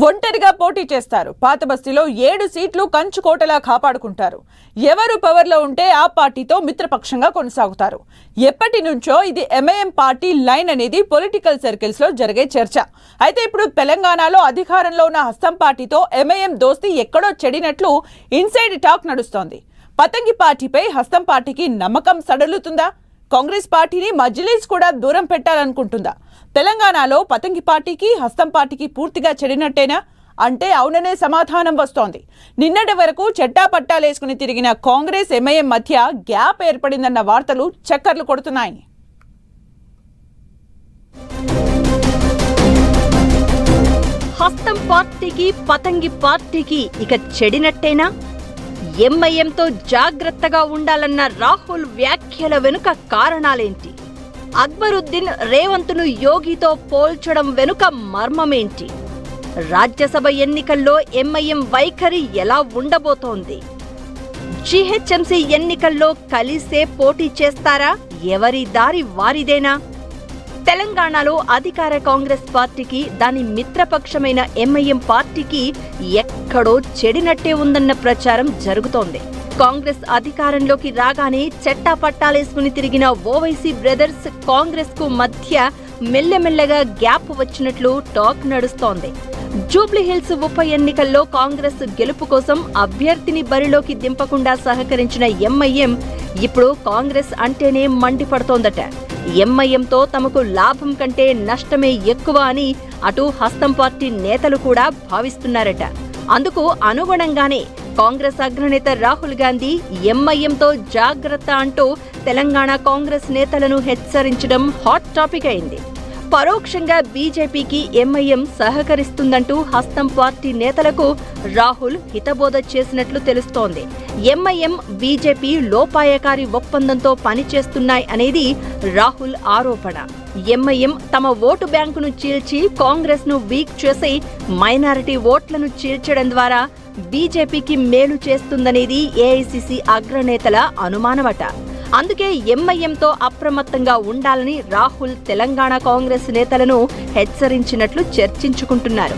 ఒంటరిగా పోటీ చేస్తారు. పాత బస్తీలో 7 సీట్లు కంచుకోటలా కాపాడుకుంటారు. ఎవరు పవర్లో ఉంటే ఆ పార్టీతో మిత్రపక్షంగా కొనసాగుతారు. ఎప్పటి నుంచో ఇది ఎంఐఎం పార్టీ లైన్ అనేది పొలిటికల్ సర్కిల్స్ లో జరిగే చర్చ. అయితే ఇప్పుడు తెలంగాణలో అధికారంలో ఉన్న హస్తం పార్టీతో ఎంఐఎం దోస్తీ ఎక్కడో చెడినట్లు ఇన్సైడ్ టాక్ నడుస్తోంది. పతంగి పార్టీపై హస్తం పార్టీకి నమ్మకం సడలుతుందా? కాంగ్రెస్ పార్టీని మజ్లిస్ కూడా దూరం పెట్టాలనుకుంటుందా? తెలంగాణలో పతంగి పార్టీకి హస్తం పార్టీకి పూర్తిగా చెడినట్టేనా అంటే అవుననే సమాధానం వస్తోంది. నిన్నటి వరకు చెట్టా పట్టాలేసుకుని తిరిగిన కాంగ్రెస్ ఎంఐఎం మధ్య గ్యాప్ ఏర్పడిందన్న వార్తలు చక్కర్లు కొడుతున్నాయి. హస్తం పార్టీకి పతంగి పార్టీకి ఇక చెడినట్టేనా? ఎంఐఎంతో జాగ్రత్తగా ఉండాలన్న రాహుల్ వ్యాఖ్యల వెనుక కారణాలేంటి? అక్బరుద్దీన్ రేవంత్ను యోగితో పోల్చడం వెనుక మర్మమేంటి? రాజ్యసభ ఎన్నికల్లో ఎంఐఎం వైఖరి ఎలా ఉండబోతోంది? జీహెచ్ఎంసీ ఎన్నికల్లో కలిసే పోటీ చేస్తారా? ఎవరి దారి వారిదేనా? తెలంగాణలో అధికార కాంగ్రెస్ పార్టీకి దాని మిత్రపక్షమైన ఎంఐఎం పార్టీకి ఎక్కడో చెడినట్టే ఉందన్న ప్రచారం జరుగుతోంది. కాంగ్రెస్ అధికారంలోకి రాగానే చెట్టా పట్టాలేసుకుని తిరిగిన ఓవైసీ బ్రదర్స్ కాంగ్రెస్ కు మధ్య మెల్లమెల్లగా గ్యాప్ వచ్చినట్లు టాక్ నడుస్తోంది. జూబ్లీహిల్స్ ఉప ఎన్నికల్లో కాంగ్రెస్ గెలుపు కోసం అభ్యర్థిని బరిలోకి దింపకుండా సహకరించిన ఎంఐఎం ఇప్పుడు కాంగ్రెస్ అంటేనే మండిపడుతోందట. ఎంఐఎంతో తమకు లాభం కంటే నష్టమే ఎక్కువ అని అటు హస్తం పార్టీ నేతలు కూడా భావిస్తున్నారట. అందుకు అనుగుణంగానే కాంగ్రెస్ అగ్రనేత రాహుల్ గాంధీ ఎంఐఎంతో జాగ్రత్త అంటూ తెలంగాణ కాంగ్రెస్ నేతలను హెచ్చరించడం హాట్ టాపిక్ అయింది. పరోక్షంగా బీజేపీకి ఎంఐఎం సహకరిస్తుందంటూ హస్తం పార్టీ నేతలకు రాహుల్ హితబోధ చేసినట్లు తెలుస్తోంది. ఎంఐఎం బీజేపీ లోపాయకారి ఒప్పందంతో పనిచేస్తున్నాయి అనేది రాహుల్ ఆరోపణ. ఎంఐఎం తమ ఓటు బ్యాంకును చీల్చి కాంగ్రెస్ ను వీక్ చేసి మైనారిటీ ఓట్లను చీల్చడం ద్వారా బీజేపీకి మేలు చేస్తుందనేది ఏఐసీసీ అగ్రనేతల అనుమానమట. అందుకే ఎంఐఎంతో అప్రమత్తంగా ఉండాలని రాహుల్ తెలంగాణ కాంగ్రెస్ నేతలను హెచ్చరించినట్లు చర్చించుకుంటున్నారు.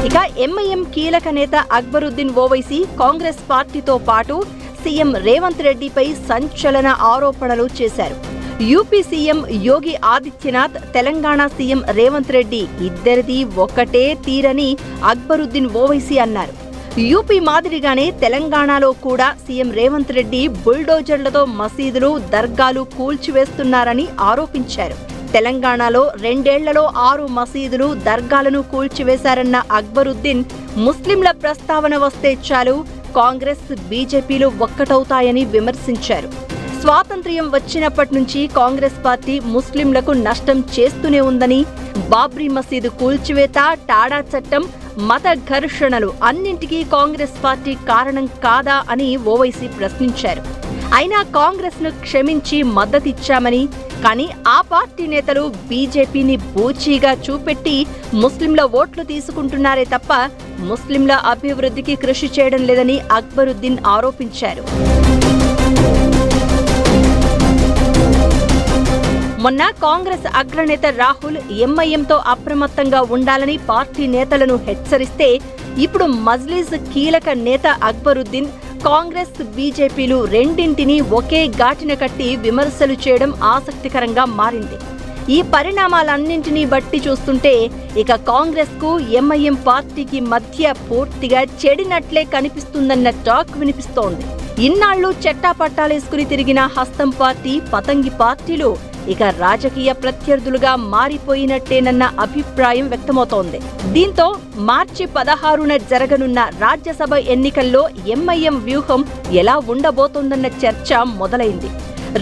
ఇక ఎంఐఎం కీలక నేత అక్బరుద్దీన్ ఓవైసీ కాంగ్రెస్ పార్టీతో పాటు సీఎం రేవంత్ రెడ్డిపై సంచలన ఆరోపణలు చేశారు. UP CM Yogi Adityanath, Telangana CM Revanth Reddy ఇద్దరిది ఒకటే తీరని అక్బరుద్దీన్ ఓవైసీ అన్నారు. యూపీ మాదిరిగానే తెలంగాణలో కూడా సీఎం రేవంత్ రెడ్డి బుల్డోజర్లతో మసీదులు, దర్గాలు కూల్చివేస్తున్నారని ఆరోపించారు. తెలంగాణలో 2 ఏళ్లలో 6 మసీదులు, దర్గాలను కూల్చివేశారన్న అక్బరుద్దీన్ ముస్లింల ప్రస్తావన వస్తే చాలు కాంగ్రెస్, బీజేపీలు ఒక్కటవుతాయని విమర్శించారు. స్వాతంత్ర్యం వచ్చినప్పటి నుంచి కాంగ్రెస్ పార్టీ ముస్లింలకు నష్టం చేస్తూనే ఉందని, బాబ్రీ మసీదు కూల్చివేత, టాడా చట్టం, మత ఘర్షణలు అన్నింటికీ కాంగ్రెస్ పార్టీ కారణం కాదా అని ఓవైసీ ప్రశ్నించారు. అయినా కాంగ్రెస్ ను క్షమించి మద్దతిచ్చామని, కానీ ఆ పార్టీ నేతలు బీజేపీని బూచీగా చూపెట్టి ముస్లింల ఓట్లు తీసుకుంటున్నారే తప్ప ముస్లింల అభివృద్ధికి కృషి చేయడం లేదని అక్బరుద్దీన్ ఆరోపించారు. మొన్న కాంగ్రెస్ అగ్రనేత రాహుల్ ఎంఐఎంతో అప్రమత్తంగా ఉండాలని పార్టీ నేతలను హెచ్చరిస్తే, ఇప్పుడు మజ్లిస్ కీలక నేత అక్బరుద్దీన్ కాంగ్రెస్, బీజేపీలు రెండింటినీ ఒకే ఘాటిన కట్టి విమర్శలు చేయడం ఆసక్తికరంగా మారింది. ఈ పరిణామాలన్నింటినీ బట్టి చూస్తుంటే ఇక కాంగ్రెస్ కు ఎంఐఎం పార్టీకి మధ్య పూర్తిగా చెడినట్లే కనిపిస్తుందన్న టాక్ వినిపిస్తోంది. ఇన్నాళ్లు చెట్టా పట్టాలేసుకుని తిరిగిన హస్తం పార్టీ, పతంగి పార్టీలు ఇక రాజకీయ ప్రత్యర్థులుగా మారిపోయినట్టేనన్న అభిప్రాయం వ్యక్తమవుతోంది. దీంతో మార్చి 16న జరగనున్న రాజ్యసభ ఎన్నికల్లో ఎంఐఎం వ్యూహం ఎలా ఉండబోతోందన్న చర్చ మొదలైంది.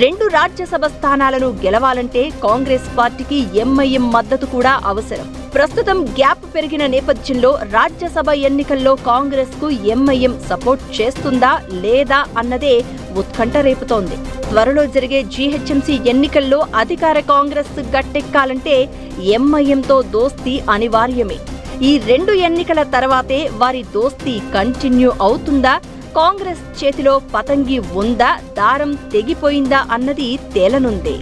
2 రాజ్యసభ స్థానాలను గెలవాలంటే కాంగ్రెస్ పార్టీకి ఎంఐఎం మద్దతు కూడా అవసరం. ప్రస్తుతం గ్యాప్ పెరిగిన నేపథ్యంలో రాజ్యసభ ఎన్నికల్లో కాంగ్రెస్ కు ఎంఐఎం సపోర్ట్ చేస్తుందా లేదా అన్నదే ఉత్కంఠ రేపుతోంది. త్వరలో జరిగే జీహెచ్ఎంసీ ఎన్నికల్లో అధికార కాంగ్రెస్ గట్టెక్కాలంటే ఎంఐఎంతో దోస్తీ అనివార్యమే. ఈ 2 ఎన్నికల తర్వాతే వారి దోస్తీ కంటిన్యూ అవుతుందా, కాంగ్రెస్ చేతిలో పతంగి ఉందా, దారం తెగిపోయిందా అన్నది తేలనుంది.